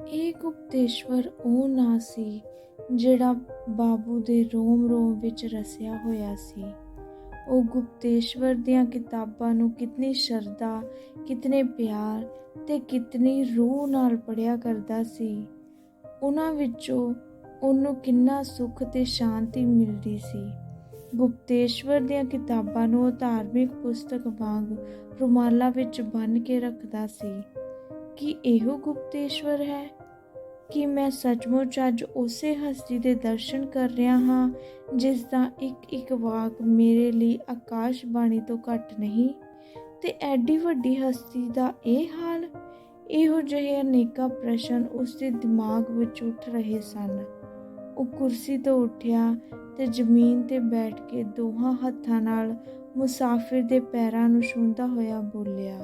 ਇਹ ਗੁਪਤੇਸ਼ਵਰ ਉਹ ਨਾਂ ਸੀ ਜਿਹੜਾ ਬਾਬੂ ਦੇ ਰੋਮ ਵਿੱਚ ਰਸਿਆ ਹੋਇਆ ਸੀ। ਉਹ ਗੁਪਤੇਸ਼ਵਰ ਦੀਆਂ ਕਿਤਾਬਾਂ ਨੂੰ ਕਿਤਨੀ ਸ਼ਰਧਾ, ਕਿਤਨੇ ਪਿਆਰ ਤੇ ਕਿਤਨੀ ਰੂਹ ਨਾਲ ਪੜ੍ਹਿਆ ਕਰਦਾ ਸੀ। ਉਹਨਾਂ ਵਿੱਚੋਂ ਉਹਨੂੰ ਕਿੰਨਾ ਸੁੱਖ ਤੇ ਸ਼ਾਂਤੀ ਮਿਲਦੀ ਸੀ। ਗੁਪਤੇਸ਼ਵਰ ਦੀਆਂ ਕਿਤਾਬਾਂ ਨੂੰ ਉਹ ਧਾਰਮਿਕ ਪੁਸਤਕ ਵਾਂਗ ਰੁਮਾਲਾਂ ਵਿੱਚ ਬੰਨ੍ਹ ਕੇ ਰੱਖਦਾ ਸੀ। ਕੀ ਇਹੋ ਗੁਪਤੇਸ਼ਵਰ ਹੈ? ਕੀ ਮੈਂ ਸੱਚਮੁੱਚ ਅੱਜ ਉਸੇ ਹਸਤੀ ਦੇ ਦਰਸ਼ਨ ਕਰ ਰਿਹਾ ਹਾਂ ਜਿਸ ਦਾ ਇੱਕ ਇੱਕ ਵਾਕ ਮੇਰੇ ਲਈ ਆਕਾਸ਼ਬਾਣੀ ਤੋਂ ਘੱਟ ਨਹੀਂ? ਤੇ ਐਡੀ ਵੱਡੀ ਹਸਤੀ ਦਾ ਇਹ ਹਾਲ? ਇਹੋ ਜਿਹੇ ਅਨੇਕਾਂ ਪ੍ਰਸ਼ਨ ਉਸਦੇ ਦਿਮਾਗ ਵਿੱਚ ਉੱਠ ਰਹੇ ਸਨ। ਉਹ ਕੁਰਸੀ ਤੋਂ ਉੱਠਿਆ ਤੇ ਜ਼ਮੀਨ 'ਤੇ ਬੈਠ ਕੇ ਦੋਹਾਂ ਹੱਥਾਂ ਨਾਲ ਮੁਸਾਫਿਰ ਦੇ ਪੈਰਾਂ ਨੂੰ ਛੂੰਹਦਾ ਹੋਇਆ ਬੋਲਿਆ,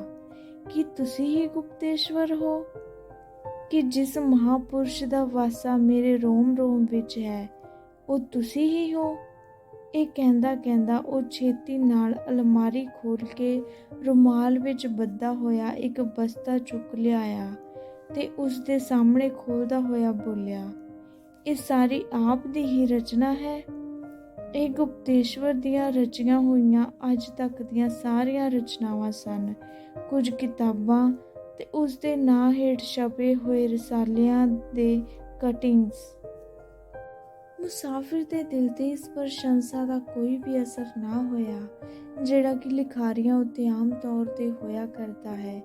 ਕੀ ਤੁਸੀਂ ਹੀ ਗੁਪਤੇਸ਼ਵਰ ਹੋ? ਕਿ ਜਿਸ ਮਹਾਂਪੁਰਸ਼ ਦਾ ਵਾਸਾ ਮੇਰੇ ਰੋਮ ਵਿੱਚ ਹੈ, ਉਹ ਤੁਸੀਂ ਹੀ ਹੋ? ਇਹ ਕਹਿੰਦਾ ਉਹ ਛੇਤੀ ਨਾਲ ਅਲਮਾਰੀ ਖੋਲ੍ਹ ਕੇ ਰੁਮਾਲ ਵਿੱਚ ਬੱਧਾ ਹੋਇਆ ਇੱਕ ਬਸਤਾ ਚੁੱਕ ਲਿਆਇਆ ਤੇ ਉਸ ਦੇ ਸਾਹਮਣੇ ਖੋਲ੍ਹਦਾ ਹੋਇਆ ਬੋਲਿਆ, ਇਹ ਸਾਰੀ ਆਪ ਦੀ ਹੀ ਰਚਨਾ ਹੈ। ਇਹ ਗੁਪਤੇਸ਼ਵਰ ਦੀਆਂ ਰਚੀਆਂ ਹੋਈਆਂ ਅੱਜ ਤੱਕ ਦੀਆਂ ਸਾਰੀਆਂ ਰਚਨਾਵਾਂ ਸਨ। ਕੁਝ ਕਿਤਾਬਾਂ ਤੇ ਉਸ ਦੇ ਨਾਂ ਹੇਠ ਛਪੇ ਹੋਏ ਰਸਾਲਿਆਂ ਦੇ ਕਟਿੰਗਸ। ਮੁਸਾਫਿਰ ਦੇ ਦਿਲ 'ਤੇ ਇਸ ਪ੍ਰਸ਼ੰਸਾ ਦਾ ਕੋਈ ਵੀ ਅਸਰ ਨਾ ਹੋਇਆ ਜਿਹੜਾ ਕਿ ਲਿਖਾਰੀਆਂ ਉੱਤੇ ਆਮ ਤੌਰ 'ਤੇ ਹੋਇਆ ਕਰਦਾ ਹੈ।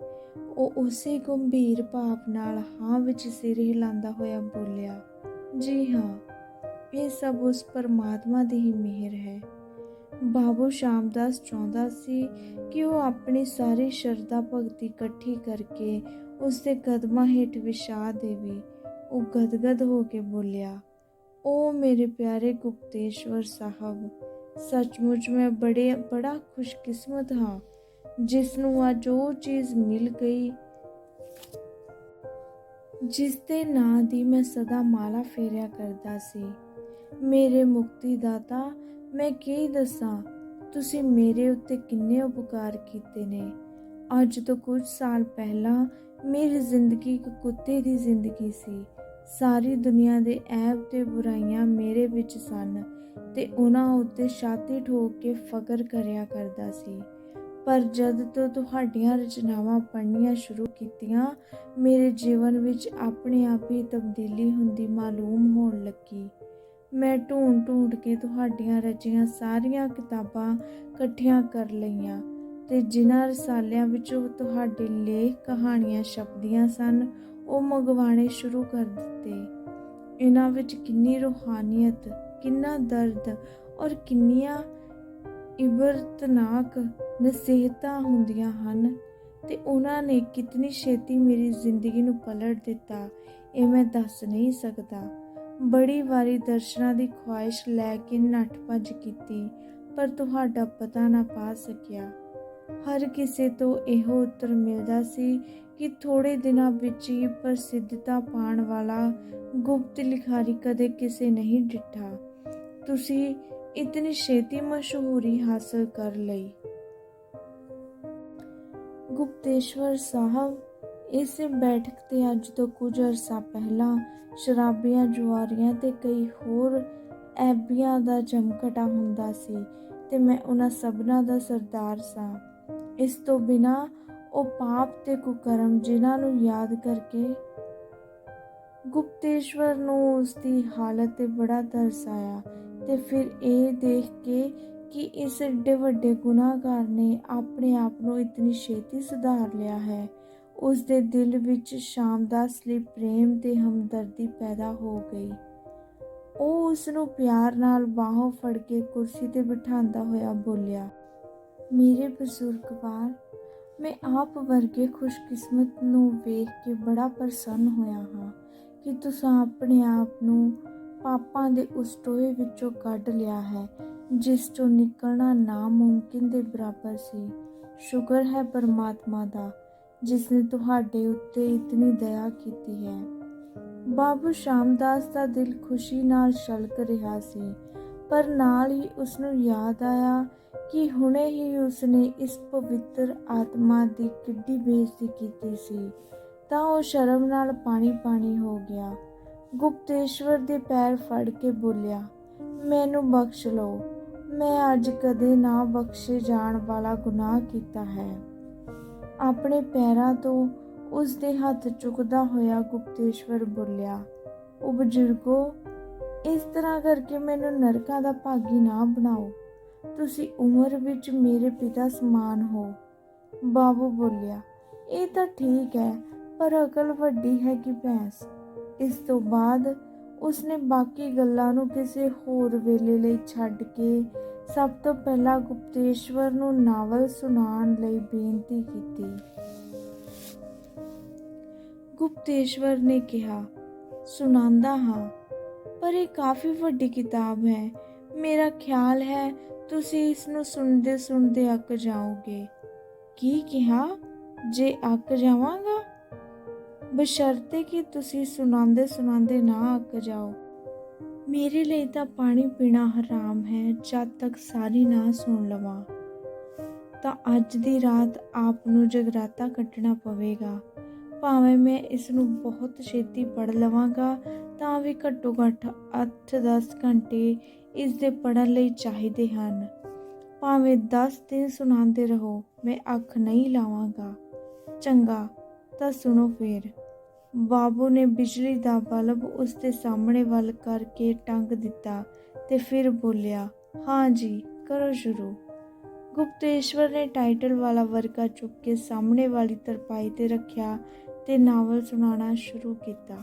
ਉਹ ਉਸੇ ਗੰਭੀਰ ਭਾਵ ਨਾਲ ਹਾਂ ਵਿੱਚ ਸਿਰ ਹਿਲਾਉਂਦਾ ਹੋਇਆ ਬੋਲਿਆ, ਜੀ ਹਾਂ, ਇਹ ਸਭ ਉਸ ਪਰਮਾਤਮਾ ਦੀ ਹੀ ਮਿਹਰ ਹੈ। ਬਾਬੂ ਸ਼ਾਮਦਾਸ ਚਾਹੁੰਦਾ ਸੀ ਕਿ ਉਹ ਆਪਣੀ ਸਾਰੀ ਸ਼ਰਧਾ ਭਗਤੀ ਇਕੱਠੀ ਕਰਕੇ ਉਸ ਦੇ ਕਦਮਾਂ ਹੇਠ ਵਿਛਾ ਦੇਵੇ। ਉਹ ਗਦਗਦ ਹੋ ਕੇ ਬੋਲਿਆ, ਓ ਮੇਰੇ ਪਿਆਰੇ ਗੁਪਤੇਸ਼ਵਰ ਸਾਹਿਬ, ਸੱਚਮੁੱਚ ਮੈਂ ਬੜਾ ਖੁਸ਼ਕਿਸਮਤ ਹਾਂ ਜਿਸ ਨੂੰ ਅੱਜ ਉਹ ਚੀਜ਼ ਮਿਲ ਗਈ ਜਿਸ ਦੇ ਨਾਂ ਦੀ ਮੈਂ ਸਦਾ ਮਾਲਾ ਫੇਰਿਆ ਕਰਦਾ ਸੀ। ਮੇਰੇ ਮੁਕਤੀ ਦਾਤਾ, ਮੈਂ ਕੀ ਦੱਸਾਂ, ਤੁਸੀਂ ਮੇਰੇ ਉੱਤੇ ਕਿੰਨੇ ਉਪਕਾਰ ਕੀਤੇ ਨੇ। ਅੱਜ ਤੋਂ ਕੁਝ ਸਾਲ ਪਹਿਲਾਂ ਮੇਰੀ ਜ਼ਿੰਦਗੀ ਇੱਕ ਕੁੱਤੇ ਦੀ ਜ਼ਿੰਦਗੀ ਸੀ। ਸਾਰੀ ਦੁਨੀਆ ਦੇ ਐਬ ਤੇ ਬੁਰਾਈਆਂ ਮੇਰੇ ਵਿੱਚ ਸਨ ਤੇ ਉਹਨਾਂ ਉੱਤੇ ਛਾਤੀ ਠੋਕ ਕੇ ਫਖਰ ਕਰਿਆ ਕਰਦਾ ਸੀ। ਪਰ ਜਦ ਤੋਂ ਤੁਹਾਡੀਆਂ ਰਚਨਾਵਾਂ ਪੜ੍ਹਨੀਆਂ ਸ਼ੁਰੂ ਕੀਤੀਆਂ, ਮੇਰੇ ਜੀਵਨ ਵਿੱਚ ਆਪਣੇ ਆਪ ਹੀ ਤਬਦੀਲੀ ਹੁੰਦੀ ਮਾਲੂਮ ਹੋਣ ਲੱਗੀ। ਮੈਂ ਢੂੰਡ ਕੇ ਤੁਹਾਡੀਆਂ ਰਚੀਆਂ ਸਾਰੀਆਂ ਕਿਤਾਬਾਂ ਇਕੱਠੀਆਂ ਕਰ ਲਈਆਂ ਤੇ ਜਿਨ੍ਹਾਂ ਰਸਾਲਿਆਂ ਵਿੱਚੋਂ ਤੁਹਾਡੇ ਲੇਖ ਕਹਾਣੀਆਂ ਛਪਦੀਆਂ ਸਨ, ਉਹ ਮੰਗਵਾਉਣੇ ਸ਼ੁਰੂ ਕਰ ਦਿੱਤੇ। ਇਹਨਾਂ ਵਿੱਚ ਕਿੰਨੀ ਰੂਹਾਨੀਅਤ, ਕਿੰਨਾ ਦਰਦ ਔਰ ਕਿੰਨੀਆਂ ਇਬਰਤਨਾਕ ਨਸੀਹਤਾਂ ਹੁੰਦੀਆਂ ਹਨ ਤੇ ਉਹਨਾਂ ਨੇ ਕਿਤਨੀ ਛੇਤੀ ਮੇਰੀ ਜ਼ਿੰਦਗੀ ਨੂੰ ਪਲਟ ਦਿੱਤਾ, ਇਹ ਮੈਂ ਦੱਸ ਨਹੀਂ ਸਕਦਾ। ਬੜੀ ਵਾਰੀ ਦਰਸ਼ਨਾਂ ਦੀ ਖੁਆਇਸ਼ ਲੈ ਕੇ ਨੱਠ ਭੱਜ ਕੀਤੀ, ਪਰ ਤੁਹਾਡਾ ਪਤਾ ਨਾ ਪਾ ਸਕਿਆ। ਹਰ ਕਿਸੇ ਤੋਂ ਇਹੋ ਉੱਤਰ ਮਿਲਦਾ ਸੀ ਕਿ ਥੋੜ੍ਹੇ ਦਿਨਾਂ ਵਿੱਚ ਹੀ ਪ੍ਰਸਿੱਧਤਾ ਪਾਉਣ ਵਾਲਾ ਗੁਪਤ ਲਿਖਾਰੀ ਕਦੇ ਕਿਸੇ ਨਹੀਂ ਡਿੱਠਾ। ਤੁਸੀਂ ਇਤਨੀ ਛੇਤੀ ਮਸ਼ਹੂਰੀ ਹਾਸਲ ਕਰ ਲਈ। ਗੁਪਤੇਸ਼ਵਰ ਸਾਹਿਬ, ਇਸ ਬੈਠਕ ਤੇ ਅੱਜ ਤੋਂ ਕੁਝ ਅਰਸਾ ਪਹਿਲਾਂ ਸ਼ਰਾਬੀਆਂ, ਜੁਆਰੀਆਂ ਤੇ ਕਈ ਹੋਰ ਐਬੀਆਂ ਦਾ ਜਮਘਟਾ ਹੁੰਦਾ ਸੀ ਤੇ ਮੈਂ ਉਹਨਾਂ ਸਭਨਾਂ ਦਾ ਸਰਦਾਰ ਸਾਂ। ਇਸ ਤੋਂ ਬਿਨਾਂ ਉਹ ਪਾਪ ਤੇ ਕੁਕਰਮ ਜਿਨ੍ਹਾਂ ਨੂੰ ਯਾਦ ਕਰਕੇ ਗੁਪਤੇਸ਼ਵਰ ਨੂੰ ਉਸਦੀ ਹਾਲਤ ਤੇ ਬੜਾ ਤਰਸ ਆਇਆ ਤੇ ਫਿਰ ਇਹ ਦੇਖ ਕੇ ਕਿ ਇਸ ਏਡੇ ਵੱਡੇ ਗੁਨਾਹਗਾਰ ਨੇ ਆਪਣੇ ਆਪ ਨੂੰ ਇਤਨੀ ਛੇਤੀ ਸੁਧਾਰ ਲਿਆ ਹੈ, ਉਸ ਦੇ ਦਿਲ ਵਿੱਚ ਸ਼ਾਮਦਾਸ ਲਈ ਪ੍ਰੇਮ ਤੇ ਹਮਦਰਦੀ ਪੈਦਾ ਹੋ ਗਈ। ਉਹ ਉਸ ਨੂੰ ਪਿਆਰ ਨਾਲ ਬਾਹੋਂ ਫੜ ਕੇ ਕੁਰਸੀ ਤੇ ਬਿਠਾਉਂਦਾ ਹੋਇਆ ਬੋਲਿਆ, ਮੇਰੇ ਬਜ਼ੁਰਗਵਾਰ, ਮੈਂ ਆਪ ਵਰਗੇ ਖੁਸ਼ਕਿਸਮਤ ਨੂੰ ਵੇਖ ਕੇ ਬੜਾ ਪ੍ਰਸੰਨ ਹੋਇਆ ਹਾਂ ਕਿ ਤੁਸੀਂ ਆਪਣੇ ਆਪ ਨੂੰ ਪਾਪਾਂ ਦੇ ਉਸ ਟੋਏ ਵਿੱਚੋਂ ਕੱਢ ਲਿਆ ਹੈ ਜਿਸ ਚੋਂ ਨਿਕਲਣਾ ਨਾਮੁਮਕਿਨ ਦੇ ਬਰਾਬਰ ਸੀ। ਸ਼ੁਕਰ ਹੈ ਪਰਮਾਤਮਾ ਦਾ ਜਿਸ ਨੇ ਤੁਹਾਡੇ ਉੱਤੇ ਇਤਨੀ ਦਇਆ ਕੀਤੀ ਹੈ। ਬਾਬੂ ਸ਼ਾਮਦਾਸ ਦਾ ਦਿਲ ਖੁਸ਼ੀ ਨਾਲ ਛਲਕ ਰਿਹਾ ਸੀ, ਪਰ ਨਾਲ ਹੀ ਉਸਨੂੰ ਯਾਦ ਆਇਆ ਕਿ ਹੁਣੇ ਹੀ ਉਸਨੇ ਇਸ ਪਵਿੱਤਰ ਆਤਮਾ ਦੀ ਕਿੱਡੀ ਬੇਇੱਜ਼ਤੀ ਕੀਤੀ ਸੀ ਤਾਂ ਉਹ ਸ਼ਰਮ ਨਾਲ ਪਾਣੀ ਹੋ ਗਿਆ। ਗੁਪਤੇਸ਼ਵਰ ਦੇ ਪੈਰ ਫੜ ਕੇ ਬੋਲਿਆ, ਮੈਨੂੰ ਬਖਸ਼ ਲਓ, ਮੈਂ ਅੱਜ ਕਦੇ ਨਾ ਬਖਸ਼ੇ ਜਾਣ ਵਾਲਾ ਗੁਨਾਹ ਕੀਤਾ ਹੈ। ਆਪਣੇ ਪੈਰਾਂ ਤੋਂ ਉਸ ਦੇ ਹੱਥ ਚੁੱਕਦਾ ਹੋਇਆ ਗੁਪਤੇਸ਼ਵਰ ਬੋਲਿਆ, ਉਹ ਬਜ਼ੁਰਗੋ, ਇਸ ਤਰ੍ਹਾਂ ਕਰਕੇ ਮੈਨੂੰ ਨਰਕਾਂ ਦਾ ਭਾਗੀ ਨਾ ਬਣਾਓ। ਤੁਸੀਂ ਉਮਰ ਵਿੱਚ ਮੇਰੇ ਪਿਤਾ ਸਮਾਨ ਹੋ। ਬਾਬੂ ਬੋਲਿਆ, ਇਹ ਤਾਂ ਠੀਕ ਹੈ, ਪਰ ਅਕਲ ਵੱਡੀ ਹੈ ਕਿ ਭੈਂਸ। ਇਸ ਤੋਂ ਬਾਅਦ ਉਸਨੇ ਬਾਕੀ ਗੱਲਾਂ ਨੂੰ ਕਿਸੇ ਹੋਰ ਵੇਲੇ ਲਈ ਛੱਡ ਕੇ ਸਭ ਤੋਂ ਪਹਿਲਾਂ ਗੁਪਤੇਸ਼ਵਰ ਨੂੰ ਨਾਵਲ ਸੁਣਾਉਣ ਲਈ ਬੇਨਤੀ ਕੀਤੀ। ਗੁਪਤੇਸ਼ਵਰ ਨੇ ਕਿਹਾ, ਸੁਣਾਉਂਦਾ ਹਾਂ, ਪਰ ਇਹ ਕਾਫੀ ਵੱਡੀ ਕਿਤਾਬ ਹੈ। ਮੇਰਾ ਖਿਆਲ ਹੈ ਤੁਸੀਂ ਇਸ ਨੂੰ ਸੁਣਦੇ ਸੁਣਦੇ ਅੱਕ ਜਾਓਗੇ। ਕੀ ਕਿਹਾ? ਜੇ ਅੱਕ ਜਾਵਾਂਗਾ? ਬਸ਼ਰਤੇ ਕਿ ਤੁਸੀਂ ਸੁਣਾਉਂਦੇ ਸੁਣਾਉਂਦੇ ਨਾ ਅੱਕ ਜਾਓ। ਮੇਰੇ ਲਈ ਤਾਂ ਪਾਣੀ ਪੀਣਾ ਹਰਾਮ ਹੈ ਜਦ ਤੱਕ ਸਾਰੀ ਨਾ ਸੁਣ ਲਵਾਂ। ਤਾਂ ਅੱਜ ਦੀ ਰਾਤ ਆਪ ਨੂੰ ਜਗਰਾਤਾ ਕੱਟਣਾ ਪਵੇਗਾ। ਭਾਵੇਂ ਮੈਂ ਇਸ ਨੂੰ ਬਹੁਤ ਛੇਤੀ ਪੜ੍ਹ ਲਵਾਂਗਾ ਤਾਂ ਵੀ ਘੱਟੋ ਘੱਟ 8-10 ਘੰਟੇ ਇਸ ਦੇ ਪੜ੍ਹਨ ਲਈ ਚਾਹੀਦੇ ਹਨ। ਭਾਵੇਂ 10 ਦਿਨ ਸੁਣਾਉਂਦੇ ਰਹੋ, ਮੈਂ ਅੱਖ ਨਹੀਂ ਲਾਵਾਂਗਾ। ਚੰਗਾ, ਤਾਂ ਸੁਣੋ ਫੇਰ। ਬਾਬੂ ਨੇ ਬਿਜਲੀ ਦਾ ਬਲਬ ਉਸ ਦੇ ਸਾਹਮਣੇ ਵੱਲ ਕਰਕੇ ਟੰਗ ਦਿੱਤਾ ਤੇ ਫਿਰ ਬੋਲਿਆ, ਹਾਂ ਜੀ, ਕਰੋ ਸ਼ੁਰੂ। ਗੁਪਤੇਸ਼ਵਰ ਨੇ ਟਾਈਟਲ ਵਾਲਾ ਵਰਕਾ ਚੁੱਕ ਕੇ ਸਾਹਮਣੇ ਵਾਲੀ ਤਰਪਾਈ ਤੇ ਰੱਖਿਆ ਤੇ ਨਾਵਲ ਸੁਣਾਉਣਾ ਸ਼ੁਰੂ ਕੀਤਾ।